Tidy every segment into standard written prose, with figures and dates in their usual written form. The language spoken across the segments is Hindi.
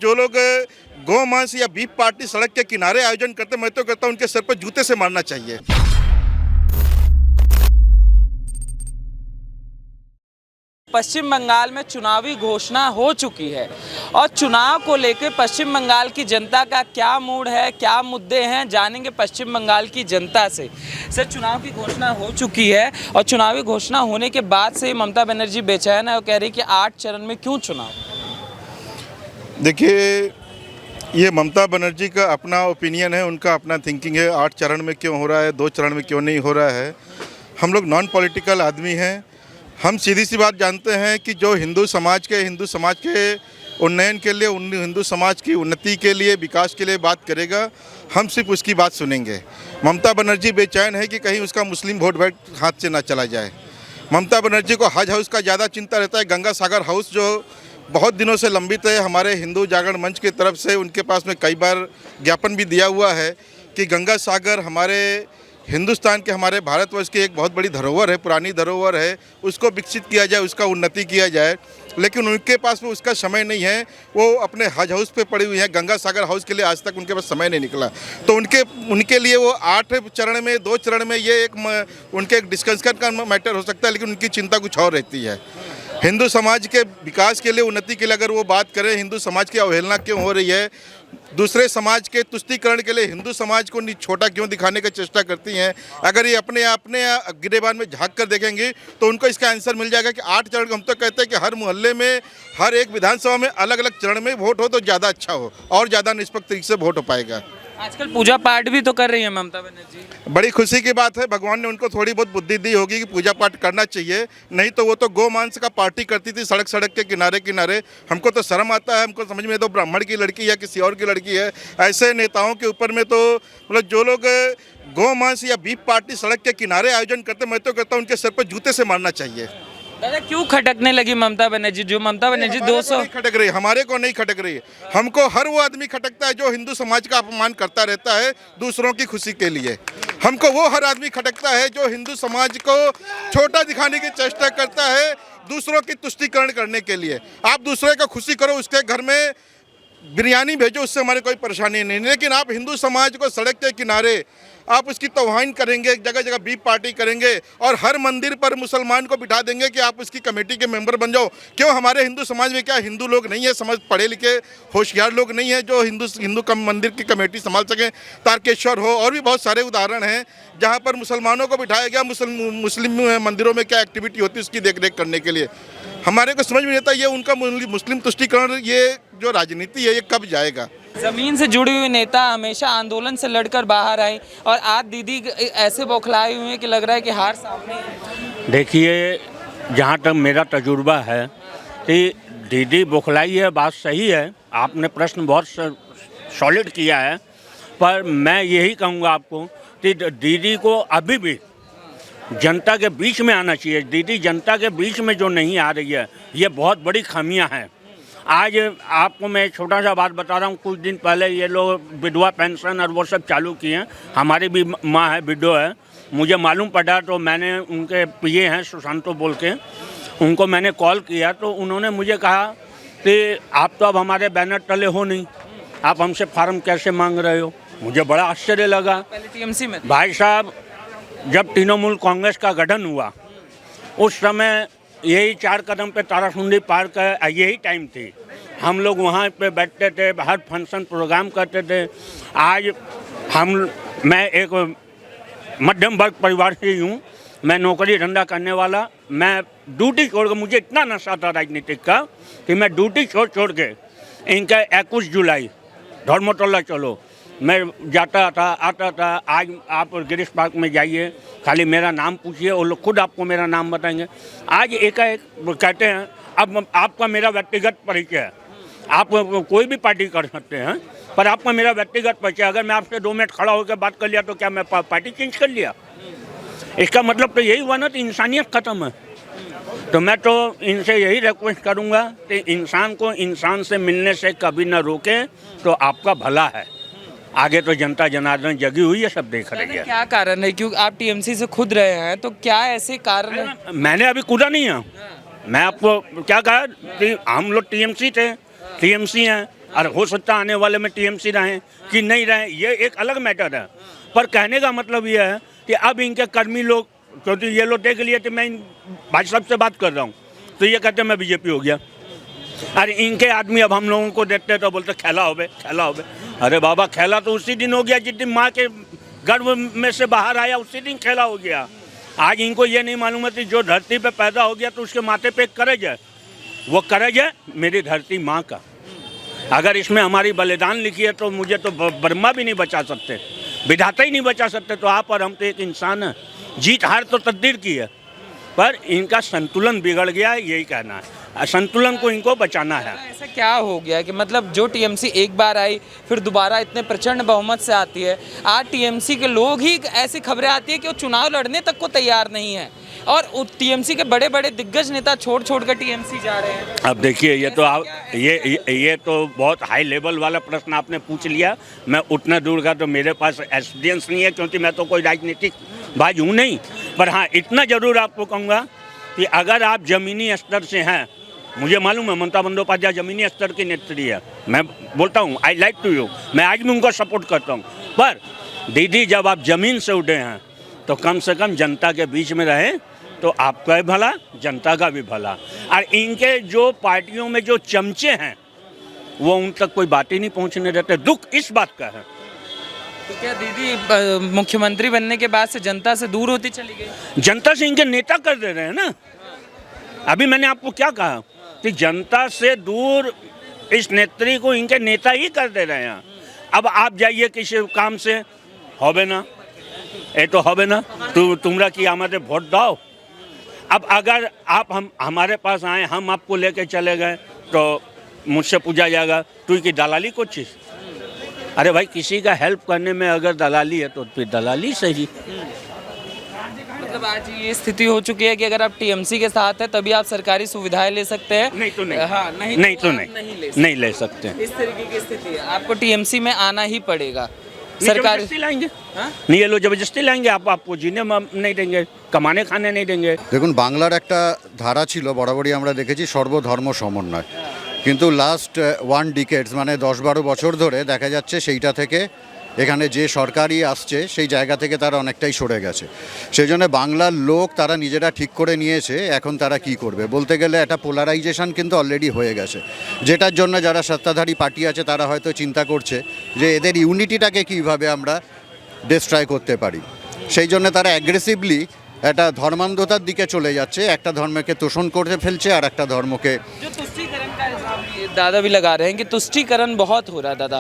जो लोग गौ-मांस या बीफ पार्टी सड़क के किनारे आयोजन करते, मैं तो कहता हूं उनके सर पर जूते से मारना चाहिए। पश्चिम बंगाल में चुनावी घोषणा हो चुकी है और चुनाव को लेकर पश्चिम बंगाल की जनता का क्या मूड है, क्या मुद्दे हैं, जानेंगे पश्चिम बंगाल की जनता से। सर, चुनाव की घोषणा हो चुकी है और चुनावी घोषणा होने के बाद से ममता बनर्जी बेचैन है और कह रही कि 8 चरण में क्यों चुनाव। देखिए, ये ममता बनर्जी का अपना ओपिनियन है, उनका अपना थिंकिंग है। 8 चरण में क्यों हो रहा है, 2 चरण में क्यों नहीं हो रहा है। हम लोग नॉन पॉलिटिकल आदमी हैं। हम सीधी सी बात जानते हैं कि जो हिंदू समाज के उन्नयन के लिए, हिंदू समाज की उन्नति के लिए, विकास के लिए बात करेगा, हम सिर्फ उसकी बात सुनेंगे। ममता बनर्जी बेचैन है कि कहीं उसका मुस्लिम वोट बैंक हाथ से ना चला जाए। ममता बनर्जी को हज हाउस का ज़्यादा चिंता रहता है। गंगा सागर हाउस जो बहुत दिनों से लंबित है, हमारे हिंदू जागरण मंच की तरफ से उनके पास में कई बार ज्ञापन भी दिया हुआ है कि गंगा सागर हमारे हिंदुस्तान के, हमारे भारतवर्ष की एक बहुत बड़ी धरोहर है, पुरानी धरोहर है, उसको विकसित किया जाए, उसका उन्नति किया जाए। लेकिन उनके पास में उसका समय नहीं है। वो अपने हज हाउस पे पड़ी हुई हैं। गंगा सागर हाउस के लिए आज तक उनके पास समय नहीं निकला। तो उनके लिए वो 8 चरण में, 2 चरण में, ये उनके एक डिस्कशन का मैटर हो सकता है, लेकिन उनकी चिंता कुछ और रहती है। हिंदू समाज के विकास के लिए, उन्नति के लिए अगर वो बात करें, हिंदू समाज की अवहेलना क्यों हो रही है, दूसरे समाज के तुष्टीकरण के लिए हिंदू समाज को छोटा क्यों दिखाने की चेष्टा करती हैं, अगर ये अपने गिरेबान में झांक कर देखेंगे तो उनको इसका आंसर मिल जाएगा कि 8 चरण। हम तो कहते हैं कि हर मोहल्ले में, हर एक विधानसभा में अलग अलग चरण में वोट हो तो ज़्यादा अच्छा हो और ज़्यादा निष्पक्ष तरीके से वोट हो पाएगा। आजकल पूजा पाठ भी तो कर रही है ममता बनर्जी। बड़ी खुशी की बात है, भगवान ने उनको थोड़ी बहुत बुद्धि दी होगी कि पूजा पाठ करना चाहिए। नहीं तो वो तो गौ मांस का पार्टी करती थी सड़क के किनारे। हमको तो शर्म आता है। हमको समझ में तो ब्राह्मण की लड़की या किसी और की लड़की है। ऐसे नेताओं के ऊपर में तो मतलब जो लोग गौ मांस या बीफ पार्टी सड़क के किनारे आयोजन करते, मैं तो कहता हूँ उनके सर पर जूते से मारना चाहिए। दादा, क्यों खटकने लगी ममता बनर्जी? जो ममता बनर्जी 200 खटक रही, हमारे को नहीं खटक रही। हमको हर वो आदमी खटकता है जो हिंदू समाज का अपमान करता रहता है दूसरों की खुशी के लिए। हमको वो हर आदमी खटकता है जो हिंदू समाज को छोटा दिखाने की चेष्टा करता है दूसरों की तुष्टीकरण करने के लिए। आप दूसरे का खुशी करो, उसके घर में बिरयानी भेजो, उससे हमारे कोई परेशानी नहीं। लेकिन आप हिंदू समाज को सड़क के किनारे आप उसकी तौहीन करेंगे, जगह जगह बीफ पार्टी करेंगे और हर मंदिर पर मुसलमान को बिठा देंगे कि आप उसकी कमेटी के मेंबर बन जाओ। क्यों हमारे हिंदू समाज में क्या हिंदू लोग नहीं है, समझ पढ़े लिखे होशियार लोग नहीं है जो हिंदू मंदिर की कमेटी संभाल सकें? तारकेश्वर हो, और भी बहुत सारे उदाहरण हैं जहाँ पर मुसलमानों को बिठाया गया। मुस्लिम मंदिरों में क्या एक्टिविटी होती है उसकी देख रेख करने के लिए। हमारे को समझ में नहीं आता ये उनका मुस्लिम तुष्टीकरण, ये जो राजनीति है, ये कब जाएगा? जमीन से जुड़ी हुई नेता हमेशा आंदोलन से लड़कर बाहर आई और आज दीदी ऐसे बौखलाए हुए हैं कि लग रहा है कि हार सामने है। देखिए, जहाँ तक मेरा तजुर्बा है कि दीदी बौखलाई है, बात सही है। आपने प्रश्न बहुत सॉलिड किया है, पर मैं यही कहूँगा आपको कि दीदी को अभी भी जनता के बीच में आना चाहिए। दीदी जनता के बीच में जो नहीं आ रही है, ये बहुत बड़ी खामियां हैं। आज आपको मैं छोटा सा बात बता रहा हूँ। कुछ दिन पहले ये लोग विधवा पेंशन और वो सब चालू किए हैं। हमारी भी माँ है, विडो है। मुझे मालूम पड़ा तो मैंने, उनके पीए हैं सुशांतो बोल के, उनको मैंने कॉल किया तो उन्होंने मुझे कहा कि आप तो अब हमारे बैनर तले हो नहीं, आप हमसे फार्म कैसे मांग रहे हो? मुझे बड़ा आश्चर्य लगा। पहले टीएमसी में भाई साहब, जब तृणमूल कांग्रेस का गठन हुआ उस समय यही 4 कदम पे तारासुंदी पार्क का यही टाइम थी। हम लोग वहाँ पे बैठते थे, हर फंक्शन प्रोग्राम करते थे। आज मैं एक मध्यम वर्ग परिवार से हूँ। मैं नौकरी धंधा करने वाला, मैं ड्यूटी छोड़ के, मुझे इतना नशा था राजनीतिक का कि मैं ड्यूटी छोड़ के इनका 21 जुलाई धर्मतला चलो, मैं जाता था, आता था। आज आप गिरीश पार्क में जाइए, खाली मेरा नाम पूछिए, वो लोग खुद आपको मेरा नाम बताएंगे। आज एकाएक कहते हैं अब आपका मेरा व्यक्तिगत परिचय है, आप कोई भी पार्टी कर सकते हैं, पर आपका मेरा व्यक्तिगत परिचय, अगर मैं आपसे 2 मिनट खड़ा होकर बात कर लिया तो क्या मैं पार्टी चेंज कर लिया? इसका मतलब तो यही हुआ ना कि इंसानियत ख़त्म है। तो मैं तो इनसे यही रिक्वेस्ट करूँगा कि इंसान को इंसान से मिलने से कभी न रोकें तो आपका भला है। आगे तो जनता जनार्दन जगी हुई है, सब देख रही है। क्या कारण है? क्योंकि आप टीएमसी से खुद रहे हैं, तो क्या ऐसे कारण है? मैंने अभी कूदा नहीं है। मैं आपको क्या कहा कि हम लोग टीएमसी थे, टीएमसी हैं, और हो सकता है आने वाले में टीएमसी रहें कि नहीं रहें, ये एक अलग मैटर है। पर कहने का मतलब ये है कि अब इनके कर्मी लोग, क्योंकि ये लोग देख लिए, तो मैं इन भाई साहब से बात कर रहा हूँ तो ये कहते हैं मैं बीजेपी हो गया। अरे इनके आदमी अब हम लोगों को देखते तो बोलते खेला हो बे, खेला हो बे। अरे बाबा, खेला तो उसी दिन हो गया जिस दिन माँ के गर्भ में से बाहर आया, उसी दिन खेला हो गया। आज इनको ये नहीं मालूम है कि जो धरती पे पैदा हो गया तो उसके माथे पे एक करज है, वो करज है मेरी धरती माँ का। अगर इसमें हमारी बलिदान लिखी है तो मुझे तो ब्रह्मा भी नहीं बचा सकते, विधाता ही नहीं बचा सकते। तो आप और हम तो एक इंसान है, जीत हार तो तकदीर की है, पर इनका संतुलन बिगड़ गया है, यही कहना है। संतुलन को इनको बचाना है। ऐसा क्या हो गया कि मतलब जो टीएमसी एक बार आई फिर दोबारा इतने प्रचंड बहुमत से आती है, आज टीएमसी के लोग ही ऐसी खबरें आती है कि वो चुनाव लड़ने तक को तैयार नहीं है और टीएमसी के बड़े बड़े दिग्गज नेता छोड़ छोड़ कर टीएमसी जा रहे हैं। अब देखिए, ये तो आप ये तो बहुत हाई लेवल वाला प्रश्न आपने पूछ लिया। मैं उतना दूर का तो मेरे पास एक्सपीरियंस नहीं है, क्योंकि मैं तो कोई राजनीतिक बाज हूँ नहीं। पर हाँ, इतना ज़रूर आपको कहूँगा कि अगर आप ज़मीनी स्तर से हैं, मुझे मालूम है ममता बंदोपाध्याय ज़मीनी स्तर की नेत्री है, मैं बोलता हूँ आई लाइक टू यू, मैं आज भी उनको सपोर्ट करता हूँ। पर दीदी, जब आप ज़मीन से उठे हैं तो कम से कम जनता के बीच में रहें, तो आपका भी भला, जनता का भी भला। और इनके जो पार्टियों में जो चमचे हैं वो उन तक कोई बात ही नहीं पहुँचने देते। दुख इस बात का है। तो क्या दीदी मुख्यमंत्री बनने के बाद से जनता से दूर होती चली गई? जनता से इनके नेता कर दे रहे हैं ना। अभी मैंने आपको क्या कहा कि जनता से दूर इस नेत्री को इनके नेता ही कर दे रहे हैं। अब आप जाइए किसी काम से, होबे ना, ये तो होबे ना, तुमरा की आमदे वोट दाओ। अब अगर आप हमारे पास आए, हम आपको लेके चले गए तो मुझसे पूछा जाएगा तू की दलाली को चीज़। अरे भाई, किसी का हेल्प करने में अगर दलाली है तो फिर दलाली सही। मतलब आज ये स्थिति हो चुकी है कि अगर आप टीएमसी के साथ हैं तभी आप सरकारी सुविधाएं ले सकते हैं, नहीं तो नहीं। हाँ, नहीं तो नहीं नहीं ले सकते। इस तरीके की स्थिति है, आपको टीएमसी में आना ही पड़ेगा। सरकारी लाएंगे, नहीं ये लोग जबरदस्ती लाएंगे, आपको जीने नहीं देंगे, कमाने खाने नहीं देंगे। দেখুন, বাংলার একটা ধারা ছিল, বরাবরই আমরা দেখেছি সর্বধর্ম সমন্বয়, কিন্তু লাস্ট 1 ডিকেডস মানে 10-12 বছর ধরে দেখা যাচ্ছে সেইটা থেকে এখানে যে সরকারই আসছে সেই জায়গা থেকে তারা অনেকটাই সরে গেছে। সেই জন্য বাংলার লোক তারা নিজেরা ঠিক করে নিয়েছে এখন তারা কি করবে। বলতে গেলে একটা পোলারাইজেশন কিন্তু অলরেডি হয়ে গেছে, যেটার জন্য যারা সত্তাধারী পার্টি আছে তারা হয়তো চিন্তা করছে যে এদের ইউনিটিটাকে কীভাবে আমরা ডিস্ট্রয় করতে পারি। সেই জন্য তারা অ্যাগ্রেসিভলি একটা ধর্মান্ধতার দিকে চলে যাচ্ছে, একটা ধর্মকে তোষণ করে ফেলছে আর একটা ধর্মকে। जो तुष्टीकरण का इल्जाम दादा भी लगा रहे हैं कि तुष्टीकरण बहुत हो रहा है दादा।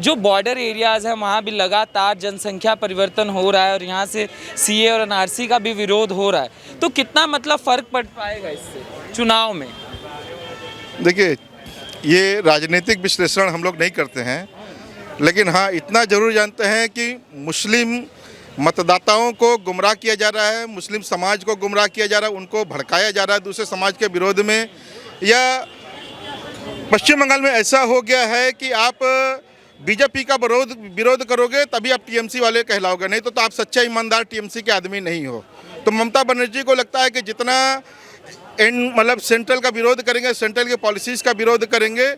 जो बॉर्डर एरियाज़ हैं वहाँ भी लगातार जनसंख्या परिवर्तन हो रहा है और यहाँ से सीए और एनआरसी का भी विरोध हो रहा है, तो कितना मतलब फ़र्क पड़ पाएगा इससे चुनाव में? देखिए, ये राजनीतिक विश्लेषण हम लोग नहीं करते हैं, लेकिन हाँ इतना ज़रूर जानते हैं कि मुस्लिम मतदाताओं को गुमराह किया जा रहा है, मुस्लिम समाज को गुमराह किया जा रहा है, उनको भड़काया जा रहा है दूसरे समाज के विरोध में। या पश्चिम बंगाल में ऐसा हो गया है कि आप बीजेपी का विरोध करोगे तभी आप टीएमसी वाले कहलाओगे, नहीं तो आप सच्चा ईमानदार टीएमसी के आदमी नहीं हो। तो ममता बनर्जी को लगता है कि जितना मतलब सेंट्रल का विरोध करेंगे, सेंट्रल के पॉलिसीज़ का विरोध करेंगे,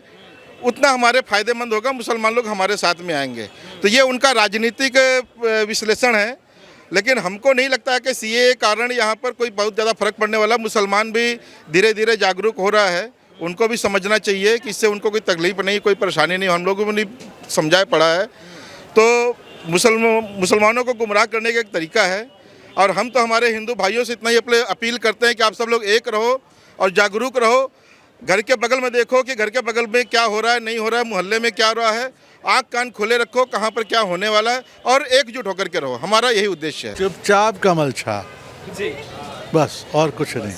उतना हमारे फ़ायदेमंद होगा, मुसलमान लोग हमारे साथ में आएंगे। तो ये उनका राजनीतिक विश्लेषण है, लेकिन हमको नहीं लगता है कि सीए के कारण यहाँ पर कोई बहुत ज़्यादा फर्क पड़ने वाला। मुसलमान भी धीरे धीरे जागरूक हो रहा है, उनको भी समझना चाहिए कि इससे उनको कोई तकलीफ नहीं, कोई परेशानी नहीं, हम लोगों को नहीं समझाया पड़ा है। तो मुसलमानों को गुमराह करने का एक तरीका है, और हम तो हमारे हिंदू भाइयों से इतना ही अपील करते हैं कि आप सब लोग एक रहो और जागरूक रहो। घर के बगल में देखो कि घर के बगल में क्या हो रहा है, नहीं हो रहा है, मोहल्ले में क्या हो रहा है, आँख कान खोले रखो कहाँ पर क्या होने वाला है, और एकजुट होकर के रहो। हमारा यही उद्देश्य है। चुपचाप कमल छाप, जी बस और कुछ नहीं,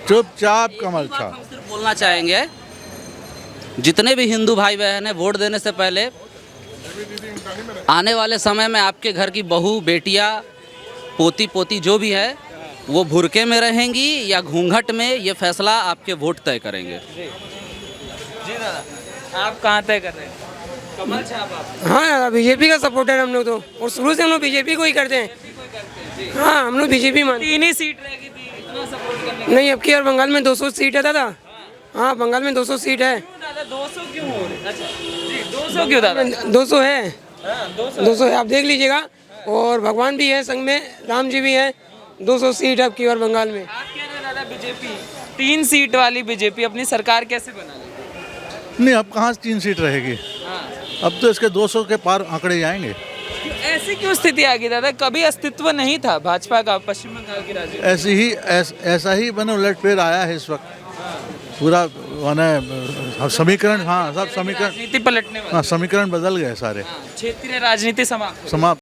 चुपचाप कमल छाप। हम सिर्फ बोलना चाहेंगे, जितने भी हिंदू भाई बहन हैं, वोट देने से पहले आने वाले समय में आपके घर की बहू, बेटियां, पोती पोती जो भी है वो भुरके में रहेंगी या घूंघट में, ये फैसला आपके वोट तय करेंगे। जी दादा, आप कहाँ तय कर रहे हैं? कमल छाप आप? हाँ, बीजेपी का सपोर्टर हम लोग तो, और शुरू से हम लोग बीजेपी को ही करते हैं। हाँ, हम लोग बीजेपी मानते। 3 ही सीट रहेगी थी, इतना सपोर्ट करने नहीं, अब की और बंगाल में 200 सीट है दादा। हाँ, बंगाल में 200 सीट है। दादा 200 क्यों हो रहे? अच्छा जी 200 क्यों दादा 200 है, हाँ 200 200 है, आप देख लीजिएगा। और भगवान भी है संग में, राम जी भी है। 200 सीट अब की बार बंगाल में। आप कह रहे हैं दादा बीजेपी 3 सीट वाली बीजेपी अपनी सरकार कैसे बना लेगी? नहीं, अब कहाँ से 3 सीट रहेगी? हाँ अब तो इसके 200 के पार आंकड़े जाएंगे। ऐसी क्यों स्थिति आ गई दादा? कभी अस्तित्व नहीं था भाजपा का पश्चिम बंगाल की राजनीति। ऐसा ही मैंने उलटफेर आया है इस वक्त। पूरा मैंने समीकरण, हाँ सब समीकरण, राजनीति पलटने वाली हाँ समीकरण बदल गए सारे। हाँ, क्षेत्रीय राजनीति समाप्त समाप्त